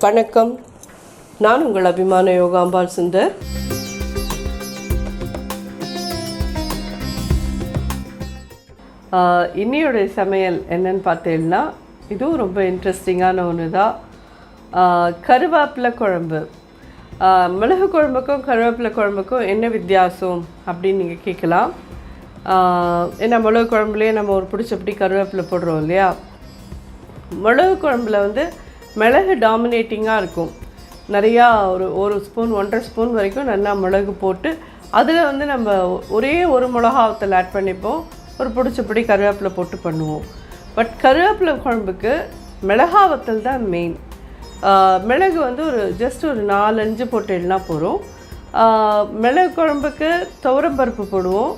வணக்கம், நான் உங்கள் அபிமான யோகாம்பால் சுந்தர். இன்னையோடைய சமையல் என்னன்னு பார்த்தீங்கன்னா, இதுவும் ரொம்ப இன்ட்ரெஸ்டிங்கான ஒன்று தான். கருவேப்பிலை குழம்பு. மிளகு குழம்புக்கும் கருவேப்பிலை குழம்புக்கும் என்ன வித்தியாசம் அப்படின்னு நீங்கள் கேட்கலாம். ஏன்னா மிளகு குழம்புலேயே நம்ம ஒரு பிடிச்சபடி கருவேப்பிலை போடுறோம் இல்லையா. மிளகு குழம்புல வந்து மிளகு டாமினேட்டிங்காக இருக்கும். நிறையா ஒரு ஸ்பூன் 1.5 ஸ்பூன் வரைக்கும் நல்லா மிளகு போட்டு அதில் வந்து நம்ம ஒரே ஒரு மிளகாவத்தல் ஆட் பண்ணிப்போம். ஒரு பிடிச்சபடி கருவேப்பிலை போட்டு பண்ணுவோம். பட் கருவேப்பிலை குழம்புக்கு மிளகாவத்தல் தான் மெயின். மிளகு வந்து ஜஸ்ட் ஒரு 4-5 போட்டு எழுனா போகிறோம். மிளகு குழம்புக்கு துவரம்பருப்பு போடுவோம்.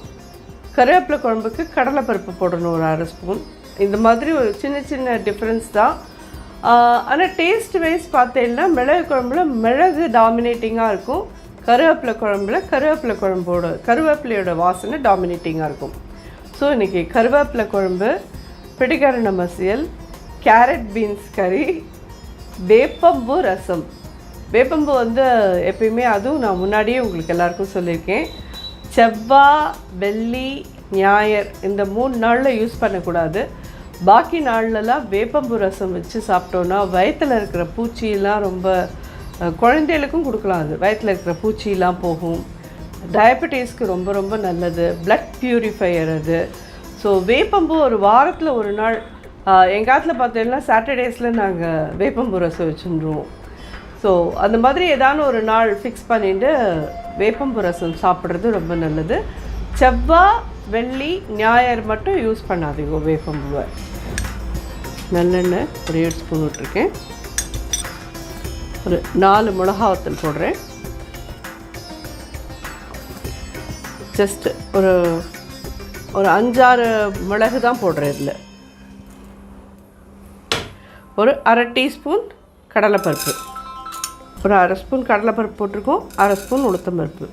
கருவேப்பிலை குழம்புக்கு கடலைப்பருப்பு போடணும் ஒரு 1/2 ஸ்பூன். இந்த மாதிரி ஒரு சின்ன சின்ன டிஃப்ரென்ஸ் தான். ஆனால் டேஸ்ட் வைஸ் பார்த்தீங்கன்னா மிளகு குழம்புல மிளகு டாமினேட்டிங்காக இருக்கும். கருவேப்பிலை குழம்புல கருவேப்பிலையோட வாசனை டாமினேட்டிங்காக இருக்கும். ஸோ இன்றைக்கி கருவேப்பிலை குழம்பு, பிடிக்கரண மசியல், கேரட் பீன்ஸ் கறி, வேப்பம்பூ ரசம். வேப்பம்பூ வந்து எப்பயுமே, அதுவும் நான் முன்னாடியே உங்களுக்கு எல்லாருக்கும் சொல்லியிருக்கேன், செவ்வாய், வெள்ளி, ஞாயிறு இந்த 3 நாளில் யூஸ் பண்ணக்கூடாது. பாக்கி நாள்லலாம் வேப்பம்பூ ரசம் வச்சு சாப்பிட்டோன்னா வயிற்றில் இருக்கிற பூச்சியெல்லாம் ரொம்ப, குழந்தைகளுக்கும் கொடுக்கலாம். அது வயிற்றில் இருக்கிற பூச்சியெல்லாம் போகும். டயபெட்டிஸ்க்கு ரொம்ப ரொம்ப நல்லது. பிளட் பியூரிஃபையர் அது. ஸோ வேப்பம்பூ ஒரு வாரத்தில் ஒரு நாள், எங்கள் காலத்தில் பார்த்தீங்கன்னா சாட்டர்டேஸில் நாங்கள் வேப்பம்பூ ரசம் வச்சுருவோம். ஸோ அந்த மாதிரி ஏதான ஒரு நாள் ஃபிக்ஸ் பண்ணிவிட்டு வேப்பம்பூ ரசம் சாப்பிட்றது ரொம்ப நல்லது. செவ்வாய், வெள்ளி, ஞாயிறு மட்டும் யூஸ் பண்ணாதீங்க வேப்பம்பூவை. நல்லெண்ணெய் ஒரு 7 ஸ்பூன் விட்டுருக்கேன். ஒரு 4 மிளகாவத்தல் போடுறேன். ஜஸ்ட் ஒரு 5-6 மிளகு தான் போடுறேன். இதில் ஒரு 1/2 டீஸ்பூன் கடலைப்பருப்பு, ஒரு 1/2 ஸ்பூன் கடலைப்பருப்பு போட்டிருக்கோம். 1/2 ஸ்பூன் உளுத்தம்பருப்பு.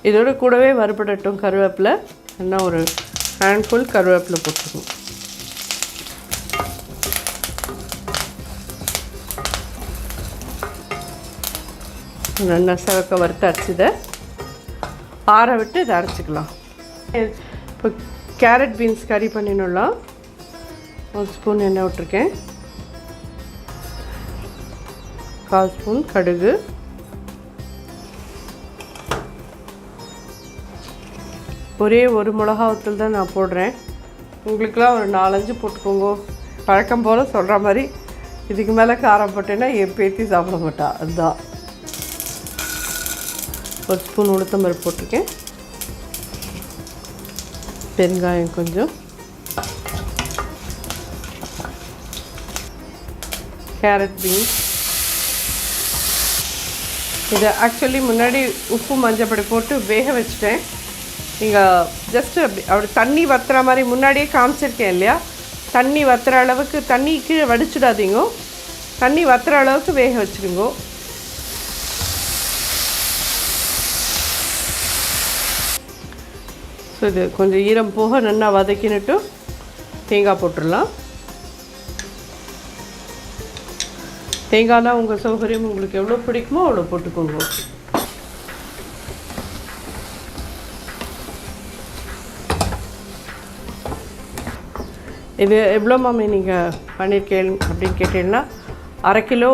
இதோட கூடவே வறுபடட்டும் கருவேப்பிலை. என்ன ஒரு ஹேண்ட்ஃபுல் கருவேப்பிலை போட்டுருக்கோம். நல்லா சிவக்க வறுத்து அரைச்சிதை ஆற விட்டு இதை அரைச்சிக்கலாம். இப்போ கேரட் பீன்ஸ் கறி பண்ணிடலாம். 1 ஸ்பூன் எண்ணெய் விட்டுருக்கேன். 1/4 ஸ்பூன் கடுகு, ஒரே ஒரு மிளகாவத்தல் தான் நான் போடுறேன். உங்களுக்கெலாம் ஒரு 4-5 போட்டுக்கோங்க. பழக்கம் போல் சொல்கிற மாதிரி இதுக்கு மேலே காரம் போட்டேன்னா என் பேத்தி சாப்பிட மாட்டா. அதுதான். 1 ஸ்பூன் உளுத்தம்பருப்பு போட்டிருக்கேன். பெருங்காயம் கொஞ்சம், கேரட் பீன்ஸ். இதை ஆக்சுவலி முன்னாடி உப்பு மஞ்சப்பொடி போட்டு வேக வச்சுட்டேன். நீங்கள் ஜஸ்ட்டு அப்படி தண்ணி வத்துற மாதிரி முன்னாடியே காமிச்சிருக்கேன் இல்லையா. தண்ணி வத்துற அளவுக்கு, தண்ணி கீழே வடிச்சிடாதீங்க, தண்ணி வத்துற அளவுக்கு வேக வச்சுருங்க. ஸோ இது கொஞ்சம் ஈரம் போக நல்லா வதக்கினுட்டு தேங்காய் போட்டுடலாம். தேங்காய்னா உங்கள் சௌகரியம், உங்களுக்கு எவ்வளோ பிடிக்குமோ அவ்வளோ போட்டுக்கோங்க. இது எவ்வளோ மாமி நீங்கள் பண்ணியிருக்கேன் அப்படின்னு கேட்டீங்கன்னா, 1/2 கிலோ,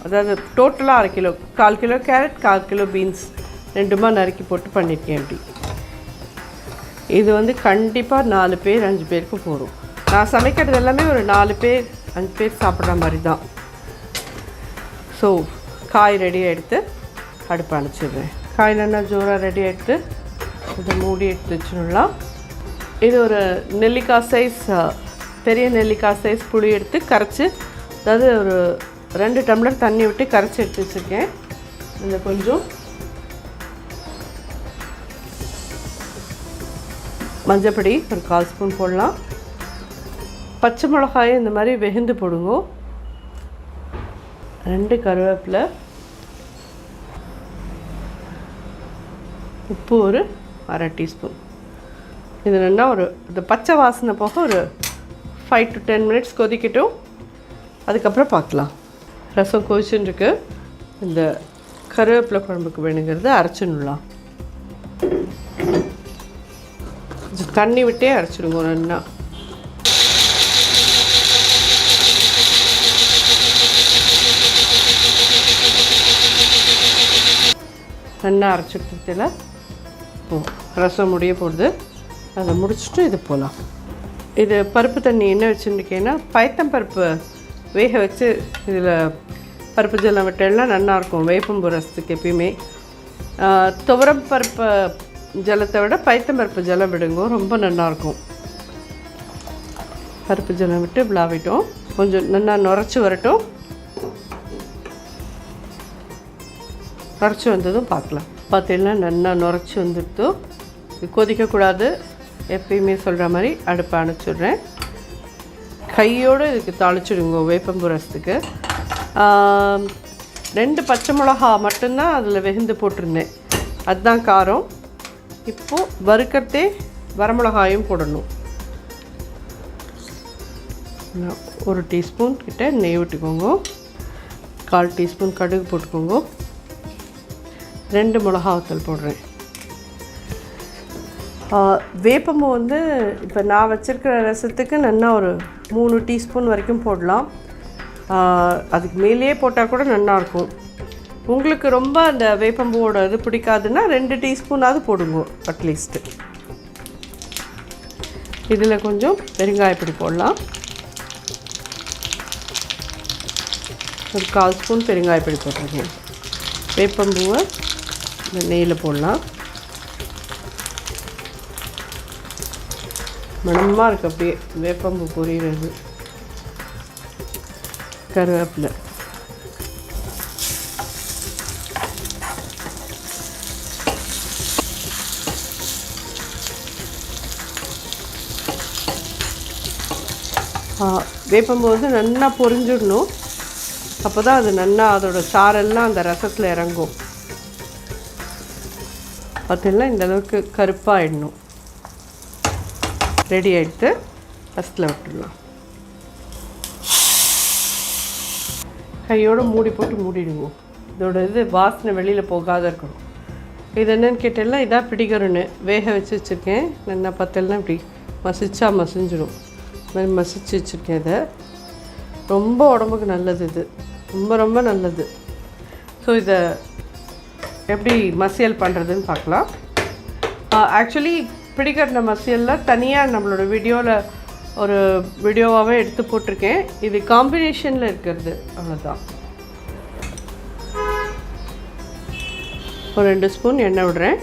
அதாவது டோட்டலாக 1/2 kilo, 1/4 kilo carrot, 1/4 kilo beans ரெண்டுமா நறுக்கி போட்டு பண்ணியிருக்கேன். அப்படி இது வந்து கண்டிப்பாக 4 பேர் 5 பேருக்கு போகும். நான் சமைக்கிறது எல்லாமே ஒரு 4 பேர் 5 பேர் சாப்பிட்ற மாதிரி தான். ஸோ காய் ரெடியாக எடுத்து அடுப்பு அணைச்சிடுறேன். காய் நல்லா ஜோராக ரெடியாக எடுத்து இதை மூடி எடுத்து வச்சுடலாம். இது ஒரு நெல்லிக்காய் சைஸ், பெரிய நெல்லிக்காய் சைஸ் புளி எடுத்து கரைச்சி, அதாவது ஒரு 2 டம்ளர் தண்ணி விட்டு கரைச்சி எடுத்து வச்சுருக்கேன். இதில் கொஞ்சம் மஞ்சப்பொடி ஒரு 1/4 ஸ்பூன் போடலாம். பச்சை மிளகாயை இந்த மாதிரி வெகுந்து போடுங்க. 2 கருவேப்பிலை, உப்பு ஒரு 1/2 டீஸ்பூன். இது நல்லா இந்த பச்சை வாசனை போக ஒரு 5 to 10 minutes கொதிக்கட்டும். அதுக்கப்புறம் பார்க்கலாம். ரசம் கொதிச்சுன்னு இருக்கு. இந்த கருவேப்பிலை குழம்புக்கு வேணுங்கிறத அரைச்சிடலாம். தண்ணி விட்டே அரைச்சிடுங்க நல்லா. நல்லா அரைச்சிட்டதில் ரசம் முடிய போடுது. அதை முடிச்சுட்டு இது போகலாம். இது பருப்பு தண்ணி என்ன வச்சுருக்கேன்னா பயத்தம்பருப்பு வேக வச்சு இதில் பருப்பு ஜலம் விட்டெல்லாம் நல்லாயிருக்கும் வேப்பம்பு ரசத்துக்கு. எப்பயுமே துவரம் பருப்பு ஜலத்தை விட பயத்தம்பருப்பு ஜலம் விடுங்க, ரொம்ப நல்லாயிருக்கும். பருப்பு ஜலம் விட்டு விளாவிட்டோம். கொஞ்சம் நல்லா நுரைச்சி வரட்டும். நுரைச்சி வந்ததும் பார்க்கலாம். பார்த்தீங்கன்னா நல்லா நுரைச்சி வந்துடுத்து. இது கொதிக்கக்கூடாது. எப்பயுமே சொல்கிற மாதிரி அடுப்பை அணைச்சிடுறேன். கையோடு இதுக்கு தாளிச்சிடுங்க வேப்பம்பு ரசத்துக்கு. 2 பச்சை மிளகா மட்டும்தான் அதில் வெகுந்து போட்டிருந்தேன், அதுதான் காரம். இப்போது வறுக்கிறதே வரமிளகாயும் போடணும். 1 டீஸ்பூன் கிட்ட நெய் விட்டுக்கோங்க. 1/4 டீஸ்பூன் கடுகு போட்டுக்கோங்க. 2 மிளகாத்தூள் போடுறேன். வேப்பம்பு இப்போ நான் வச்சுருக்கிற ரசத்துக்கு நல்லா ஒரு 3 டீஸ்பூன் வரைக்கும் போடலாம். அதுக்கு மேலேயே போட்டால் கூட நல்லாயிருக்கும். உங்களுக்கு ரொம்ப அந்த வேப்பம்பூவோட இது பிடிக்காதுன்னா 2 டீஸ்பூனாவது போடுங்க அட்லீஸ்ட்டு. இதில் கொஞ்சம் பெருங்காயப்பொடி போடலாம். ஒரு 1/4 ஸ்பூன் பெருங்காயப்பொடி போட்டிருக்கேன். வேப்பம்பூவை இந்த நெய்யில் போடலாம். மணமாக இருக்குது அப்படியே வேப்பம்பு பொரியிறது. கருவேப்பிலை, வேப்பம்பு நல்லா பொரிஞ்சிடணும். அப்போ தான் அது நல்லா அதோட சாரெல்லாம் அந்த ரசத்தில் இறங்கும். பார்த்தீங்கன்னா இந்தளவுக்கு கருப்பாகிடணும். ரெடி ஆகிடுத்து. ஃபஸ்ட்டில் விட்டுடலாம். கையோடு மூடி போட்டு மூடிடுங்க. இதோட வாசனை வெளியில் போகாத இருக்கணும். இது என்னென்னு கேட்டேன்னா இதான் பிடிக்கணுன்னு வேக வச்சு வச்சுருக்கேன். நல்லா பார்த்தேன்னா இப்படி மசிஞ்சிடும். இது மாதிரி மசிச்சு வச்சுருக்கேன். இதை ரொம்ப உடம்புக்கு நல்லது. இது ரொம்ப ரொம்ப நல்லது. ஸோ இதை எப்படி மசியல் பண்ணுறதுன்னு பார்க்கலாம். ஆக்சுவலி பிடிக்கிற மசியலில் தனியாக நம்மளோட ஒரு வீடியோவாகவே எடுத்து போட்டிருக்கேன். இது காம்பினேஷனில் இருக்கிறது, அவ்வளோதான். ஒரு 2 ஸ்பூன் எண்ணெய் விடுறேன்.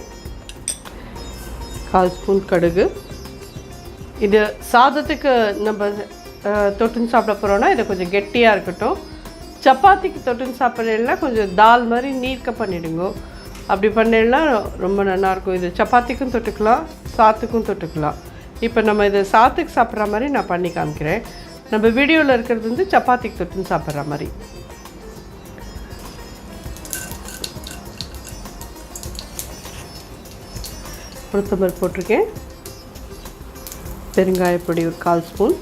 1/4 ஸ்பூன் கடுகு. இது சாதத்துக்கு நம்ம தொட்டுன்னு சாப்பிட போகிறோன்னா இதை கொஞ்சம் கெட்டியாக இருக்கட்டும். சப்பாத்திக்கு தொட்டுன்னு சாப்பிட்றதுலாம் கொஞ்சம் தால் மாதிரி நீர்க்க பண்ணிவிடுங்க. அப்படி பண்ணிடனா ரொம்ப நல்லாயிருக்கும். இது சப்பாத்திக்கும் தொட்டுக்கலாம், சாத்துக்கும் தொட்டுக்கலாம். இப்போ நம்ம இதை சாத்துக்கு சாப்பிட்ற மாதிரி நான் பண்ணி காமிக்கிறேன். நம்ம வீடியோவில் இருக்கிறது சப்பாத்திக்கு தொட்டுன்னு சாப்பிட்ற மாதிரி. கொத்தமல்லி போட்டிருக்கேன். பெருங்காயப்பொடி ஒரு 1/4 ஸ்பூன்.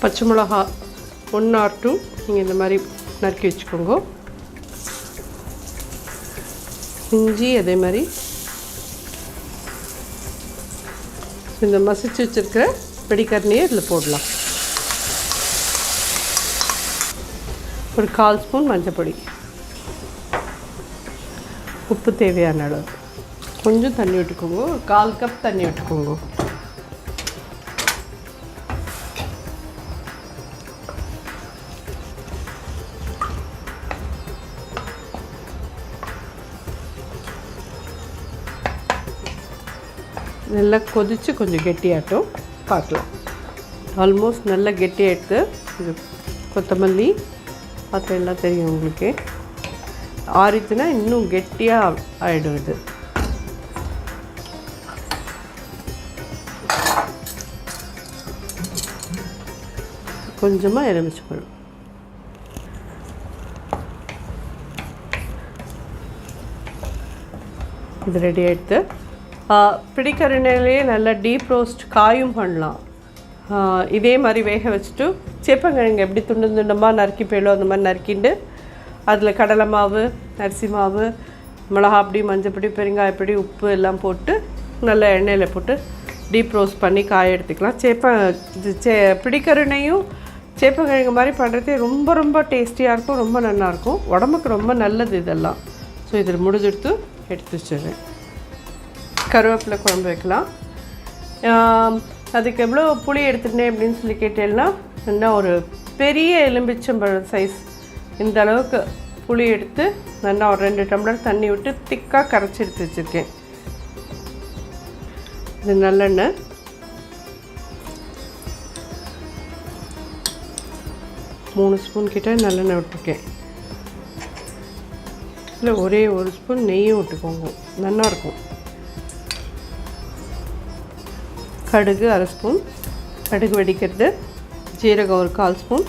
பச்சை மிளகா 1 or 2 நீங்கள் இந்த மாதிரி நறுக்கி வச்சுக்கோங்க. இஞ்சி அதே மாதிரி இந்த மசிச்சு வச்சுருக்கிற பிடிக்கரணியை இதில் போடலாம். ஒரு 1/4 ஸ்பூன் மஞ்சள், உப்பு தேவையான அளவு, கொஞ்சம் தண்ணி விட்டுக்கோங்க. ஒரு 1/4 கப் தண்ணி விட்டுக்கோங்க. நல்லா கொதித்து கொஞ்சம் கெட்டியாட்டும் பார்க்கலாம். ஆல்மோஸ்ட் நல்லா கெட்டியாகிடுது. இது கொத்தமல்லி பார்த்து எல்லாம் தெரியும் உங்களுக்கு. ஆறிச்சுன்னா இன்னும் கெட்டியாக ஆகிடும். இது கொஞ்சமாக எலுமிச்சம்பழம். இது ரெடி ஆகிடுது. பிடிக்கரணையிலேயே நல்லா டீப் ரோஸ்ட் காயும் பண்ணலாம். இதே மாதிரி வேக வச்சுட்டு சேப்பங்கிழங்கு எப்படி துண்டு துண்டமாக நறுக்கி போயிடும் அந்த மாதிரி நறுக்கிண்டு அதில் கடலை மாவு, அரிசி மாவு, மிளகாப்பொடி, மஞ்சப்பொடி, பெருங்காயப்பொடி, உப்பு எல்லாம் போட்டு நல்லா எண்ணெயில் போட்டு டீப் ரோஸ்ட் பண்ணி காய எடுத்துக்கலாம். பிடிக்கரணையும் சேப்பங்கிழங்கு மாதிரி பண்ணுறதே ரொம்ப ரொம்ப டேஸ்டியாக இருக்கும், ரொம்ப நல்லாயிருக்கும், உடம்புக்கு ரொம்ப நல்லது இதெல்லாம். ஸோ இதில் முடிஞ்செடுத்து எடுத்து வச்சிடுறேன். கருவேப்பிலை குழம்பு வைக்கலாம். அதுக்கு எவ்வளோ புளி எடுத்துட்டேன் அப்படின்னு சொல்லி கேட்டேன்னா, நல்லா ஒரு பெரிய எலும்பிச்சம்பழம் சைஸ் இந்த அளவுக்கு புளி எடுத்து நல்லா ஒரு 2 டம்ளர் தண்ணி விட்டு திக்காக கரைச்சி எடுத்து வச்சுருக்கேன். இது நல்லெண்ணெய், மூணு ஸ்பூன் கிட்ட நல்லெண்ணெய் விட்டுருக்கேன். இல்லை ஒரே 1 ஸ்பூன் நெய்யும் விட்டுக்கோங்க, நல்லாயிருக்கும். கடுகு 1/2 ஸ்பூன், கடுகு வெடிக்கிறது. ஜீரகம் ஒரு 1/4 ஸ்பூன்,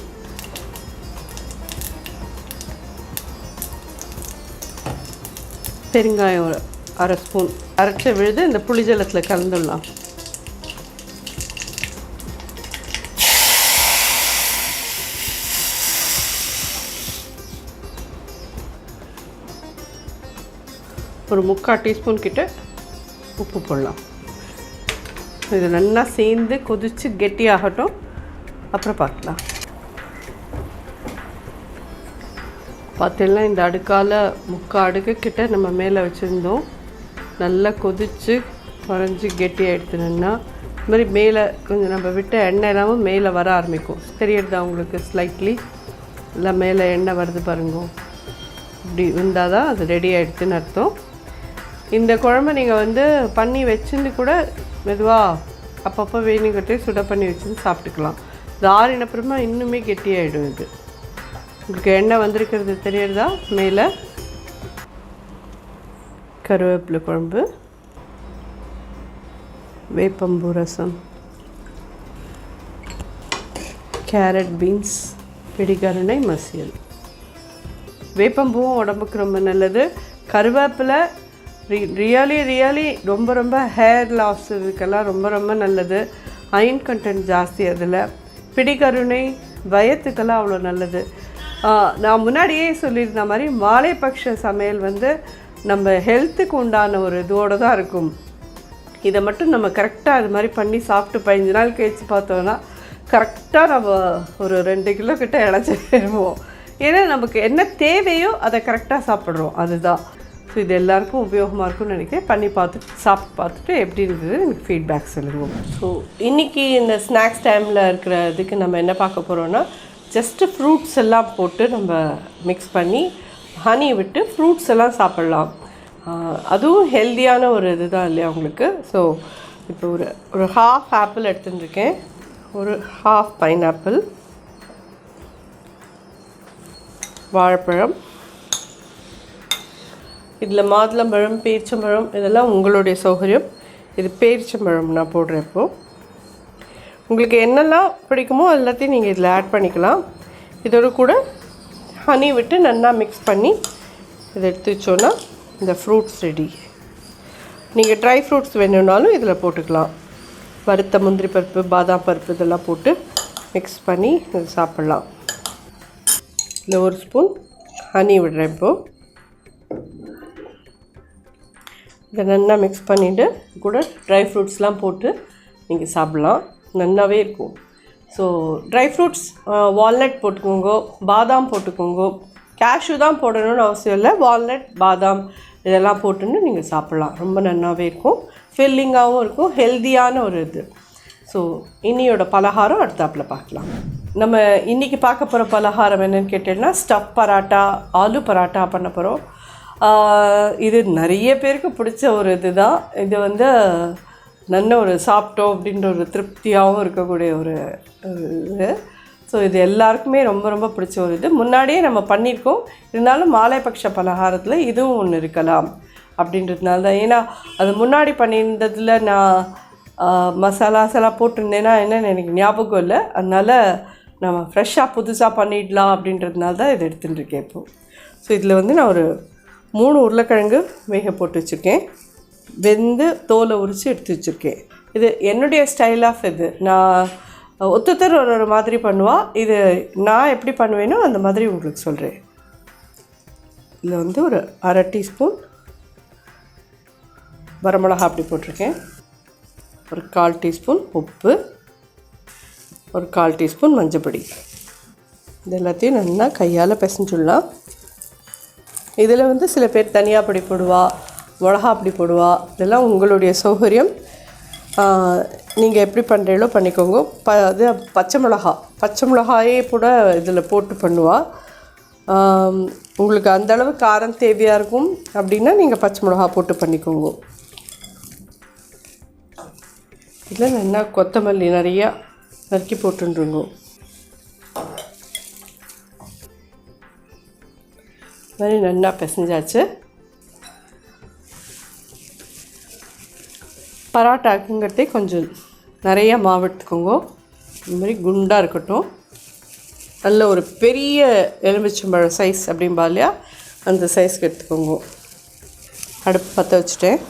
பெருங்காயம் ஒரு 1/2 ஸ்பூன் அரைச்ச விழுது இந்த புளி ஜலத்தில் கலந்துடலாம். ஒரு 3/4 டீஸ்பூன் கிட்ட உப்பு போடலாம். இது நல்லா சேர்ந்து கொதித்து கெட்டியாகட்டும், அப்புறம் பார்க்கலாம். பார்த்தீங்கன்னா இந்த அடுக்கால் 3/4 அடுக்கு கிட்ட நம்ம மேலே வச்சுருந்தோம். நல்லா கொதித்து குறைஞ்சி கெட்டியாகிடுதுன்னா இது மாதிரி மேலே கொஞ்சம் நம்ம விட்ட எண்ணெய் இல்லாமல் மேலே வர ஆரம்பிக்கும். தெரியுறதா உங்களுக்கு? ஸ்லைட்லி இல்லை மேலே எண்ணெய் வருது பாருங்க. இப்படி இருந்தால் தான் அது ரெடி ஆகிடுதுன்னு அர்த்தம். இந்த குழம்பு நீங்கள் பண்ணி வச்சுன்னு கூட மெதுவாக அப்பப்போ வேணுங்கிட்டே சுட பண்ணி வச்சுன்னு சாப்பிட்டுக்கலாம். இது ஆறினப்புறமா இன்னுமே கெட்டியாகிடும். இது உங்களுக்கு எண்ணெய் வந்திருக்கிறது தெரியறதா? மேலே கருவேப்பிலை குழம்பு, வேப்பம்பூ ரசம், கேரட் பீன்ஸ், பிடிக்கரணை மசியல். வேப்பம்பூவும் உடம்புக்கு ரொம்ப நல்லது. கருவேப்பிலை ரியலி ரொம்ப ரொம்ப ஹேர் லாஸ் இதுக்கெல்லாம் ரொம்ப ரொம்ப நல்லது. அயன் கண்டென்ட் ஜாஸ்தி அதில். பிடிக்கருணை வயத்துக்கெல்லாம் அவ்வளோ நல்லது. நான் முன்னாடியே சொல்லியிருந்த மாதிரி மாலைபக்ஷ சமையல் நம்ம ஹெல்த்துக்கு உண்டான ஒரு இதோடு தான் இருக்கும். இதை மட்டும் நம்ம கரெக்டாக அது மாதிரி பண்ணி சாப்பிட்டு 15 நாள் கழிச்சு பார்த்தோன்னா கரெக்டாக நம்ம ஒரு 2 கிலோ கிட்ட இழைச்சிடுவோம். ஏன்னா நமக்கு என்ன தேவையோ அதை கரெக்டாக சாப்பிட்றோம், அதுதான். ஸோ இது எல்லாருக்கும் உபயோகமாக இருக்கும்னு நினைக்கிறேன். பண்ணி சாப்பிட்டு பார்த்துட்டு எப்படி இருந்தது எனக்கு ஃபீட்பேக் சொல்லுங்கள். ஸோ இன்றைக்கி இந்த ஸ்நாக்ஸ் டைமில் இருக்கிற இதுக்கு நம்ம என்ன பார்க்க போகிறோன்னா, ஜஸ்ட்டு ஃப்ரூட்ஸ் எல்லாம் போட்டு நம்ம மிக்ஸ் பண்ணி ஹனி விட்டு ஃப்ரூட்ஸ் எல்லாம் சாப்பிட்லாம். அதுவும் ஹெல்த்தியான ஒரு இது தான் இல்லையா உங்களுக்கு. ஸோ இப்போ ஒரு ஹாஃப் ஆப்பிள் எடுத்துட்டுருக்கேன், ஒரு ஹாஃப் பைனாப்பிள், வாழைப்பழம், இதில் மாதுளம்பழம், பேரிச்சம்பழம், இதெல்லாம் உங்களுடைய சௌகரியம். இது பேரிச்சம்பழம் நான் போடுறேன். இப்போது உங்களுக்கு என்னெல்லாம் பிடிக்குமோ எல்லாத்தையும் நீங்கள் இதில் ஆட் பண்ணிக்கலாம். இதோடு கூட ஹனி விட்டு நல்லா மிக்ஸ் பண்ணி இதை எடுத்து வச்சோன்னா இந்த ஃப்ரூட்ஸ் ரெடி. நீங்கள் ட்ரை ஃப்ரூட்ஸ் வேணும்னாலும் இதில் போட்டுக்கலாம். வறுத்த முந்திரி பருப்பு, பாதாம் பருப்பு இதெல்லாம் போட்டு மிக்ஸ் பண்ணி இது சாப்பிட்லாம். இதில் 1 ஸ்பூன் ஹனி விடுறேன். இப்போது இதை நல்லா மிக்ஸ் பண்ணிவிட்டு கூட ட்ரை ஃப்ரூட்ஸ்லாம் போட்டு நீங்கள் சாப்பிட்லாம், நல்லாவே இருக்கும். ஸோ ட்ரை ஃப்ரூட்ஸ் வால்நட் போட்டுக்கோங்க, பாதாம் போட்டுக்கோங்க. கேஷ்யூ தான் போடணும்னு அவசியம் இல்லை. வால்நட், பாதாம் இதெல்லாம் போட்டுன்னு நீங்கள் சாப்பிட்லாம், ரொம்ப நல்லாவே இருக்கும், ஃபில்லிங்காகவும் இருக்கும், ஹெல்த்தியான ஒரு இது. ஸோ இன்னியோட பலகாரம் அடுத்தாப்பில் பார்க்கலாம். நம்ம இன்றைக்கி பார்க்க போகிற பலகாரம் என்னென்னு கேட்டேன்னா, ஸ்டஃப் பராட்டா, ஆலு பராட்டா பண்ண போகிறோம். இது நிறைய பேருக்கு பிடிச்ச ஒரு இது தான். இது நல்ல ஒரு சாப்பிட்டோம் அப்படின்ற ஒரு திருப்தியாகவும் இருக்கக்கூடிய ஒரு இது. ஸோ இது எல்லாருக்குமே ரொம்ப ரொம்ப பிடிச்ச ஒரு இது. முன்னாடியே நம்ம பண்ணியிருக்கோம், இருந்தாலும் மாலைபக்ஷ பலகாரத்தில் இதுவும் ஒன்று இருக்கலாம் அப்படின்றதுனால தான். ஏன்னா அது முன்னாடி பண்ணியிருந்ததில் நான் மசாலாஸ் எல்லாம் போட்டிருந்தேன்னா என்னென்னு எனக்கு ஞாபகம் இல்லை. அதனால் நம்ம ஃப்ரெஷ்ஷாக புதுசாக பண்ணிடலாம் அப்படின்றதுனால தான் இதை எடுத்துகிட்டு இருக்கேன் இப்போது. ஸோ இதில் வந்து நான் ஒரு 3 உருளைக்கிழங்கு வேக போட்டு வச்சுருக்கேன். வெந்து தோலை உரித்து எடுத்து வச்சுருக்கேன். இது என்னுடைய ஸ்டைல் ஆஃப் இது. நான் ஒருத்தர் ஒரு மாதிரி பண்ணுவாள். இது நான் எப்படி பண்ணுவேனோ அந்த மாதிரி உங்களுக்கு சொல்கிறேன். இதில் வந்து ஒரு 1/2 டீஸ்பூன் வரமிளகா அப்படி போட்டிருக்கேன். ஒரு 1/4 டீஸ்பூன் உப்பு, ஒரு 1/4 டீஸ்பூன் மஞ்சப்பொடி. இது எல்லாத்தையும் நல்லா கையால் பிசைஞ்சுடலாம். இதில் வந்து சில பேர் தனியாக பொடி போடுவா, மிளகா அப்படி போடுவா. இதெல்லாம் உங்களுடைய சௌகரியம். நீங்கள் எப்படி பண்ணுறீங்களோ பண்ணிக்கோங்க. அது பச்சை மிளகாயே கூட இதில் போட்டு பண்ணுவாள். உங்களுக்கு அந்தளவு காரம் தேவையாக இருக்கும் அப்படின்னா நீங்கள் பச்சை மிளகா போட்டு பண்ணிக்கோங்க. இதில் நல்லா கொத்தமல்லி நிறையா நறுக்கி போட்டுருங்க. மாதிரி நல்லா பிசைஞ்சாச்சு. பராட்டாக்குங்கிறதே கொஞ்சம் நிறையா மாவு எடுத்துக்கோங்க. இந்த மாதிரி குண்டாக இருக்கட்டும். நல்ல ஒரு பெரிய எலுமிச்சம்பழம் சைஸ் அப்படின்பா இல்லையா, அந்த சைஸ்க்கு எடுத்துக்கோங்க. அடுப்பு பற்ற வச்சுட்டேன்.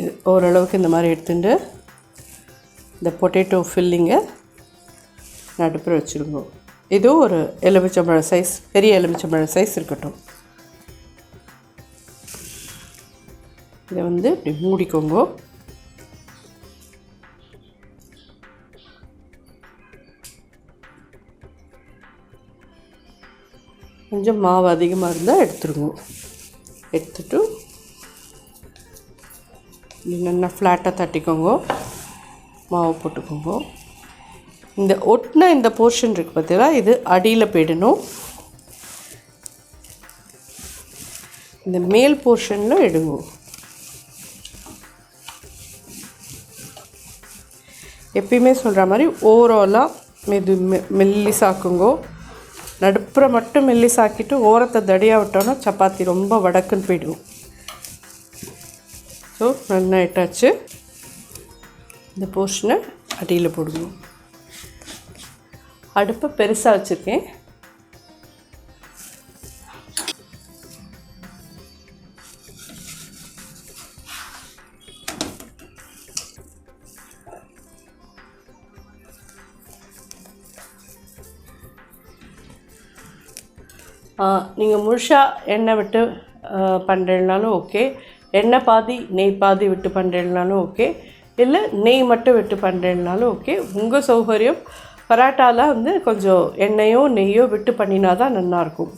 இது ஓரளவுக்கு இந்த மாதிரி எடுத்துட்டு இந்த பொட்டேட்டோ ஃபில்லிங்கை அடுப்பில் வச்சுருங்க. இதுவும் ஒரு எலுமிச்சம்பழம் சைஸ், பெரிய எலுமிச்சம்பழம் சைஸ் இருக்கட்டும். இதை வந்து இப்படி மூடிக்கோங்க. கொஞ்சம் மாவு அதிகமாக இருந்தால் எடுத்துருங்க. எடுத்துட்டு நல்லா ஃப்ளாட்டாக தட்டிக்கோங்க. மாவு போட்டுக்கோங்க. இந்த ஒட்டின இந்த போர்ஷன் இருக்குது பார்த்தீங்களா, இது அடியில் போயிடணும். இந்த மேல் போர்ஷனில் எடுங்க. எப்பயுமே சொல்கிற மாதிரி ஓவராலாக மெல்லிசாக்குங்கோ. நடுப்புற மட்டும் மெல்லிசாக்கிட்டு ஓரத்தை தடியாக விட்டோன்னா சப்பாத்தி ரொம்ப வடக்குன்னு போயிடும். ஸோ நல்லா இட்டாச்சு. இந்த போர்ஷனை அடியில் போடுங்க. அடுப்பை பெருசாக வச்சுருக்கேன். நீங்கள் முழுசாக எண்ணெய் விட்டு பண்ணுறதுனாலும் ஓகே, எண்ணெய் பாதி நெய் பாதி விட்டு பண்ணுறதுனாலும் ஓகே, இல்லை நெய் மட்டும் விட்டு பண்ணுறதுனாலும் ஓகே. உங்கள் சௌகரியம். பராட்டாவில் வந்து கொஞ்சம் எண்ணெயோ நெய்யோ விட்டு பண்ணினா தான் நல்லாயிருக்கும்.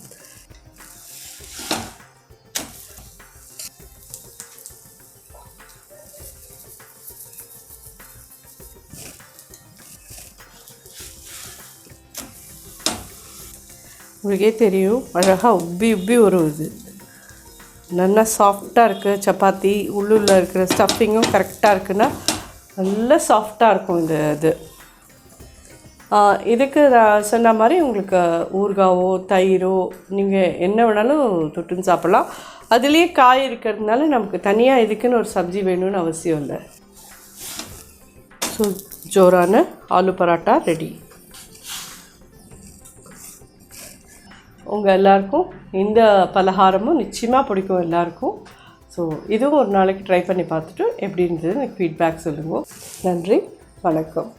உங்களுக்கே தெரியும், அழகாக உப்பி உப்பி வருது. நல்லா சாஃப்டாக இருக்குது சப்பாத்தி. உள்ளுள்ள இருக்கிற ஸ்டஃபிங்கும் கரெக்டாக இருக்குன்னா நல்லா சாஃப்டாக இருக்கும் இந்த இது. இதுக்கு நான் சொன்ன மாதிரி உங்களுக்கு ஊறுகாவோ தயிரோ நீங்கள் என்ன வேணாலும் தொட்டுன்னு சாப்பிட்லாம். அதுலேயே காய் இருக்கிறதுனால நமக்கு தனியாக இதுக்குன்னு ஒரு சப்ஜி வேணும்னு அவசியம் இல்லை. ஸோ ஜோரான ஆலு பராட்டா ரெடி. உங்கள் எல்லாருக்கும் இந்த பலகாரமும் நிச்சயமாக பிடிக்கும் எல்லாருக்கும். ஸோ இதுவும் ஒரு நாளைக்கு ட்ரை பண்ணி பார்த்துட்டு எப்படி இருந்தது எனக்கு ஃபீட்பேக் சொல்லுங்கள். நன்றி, வணக்கம்.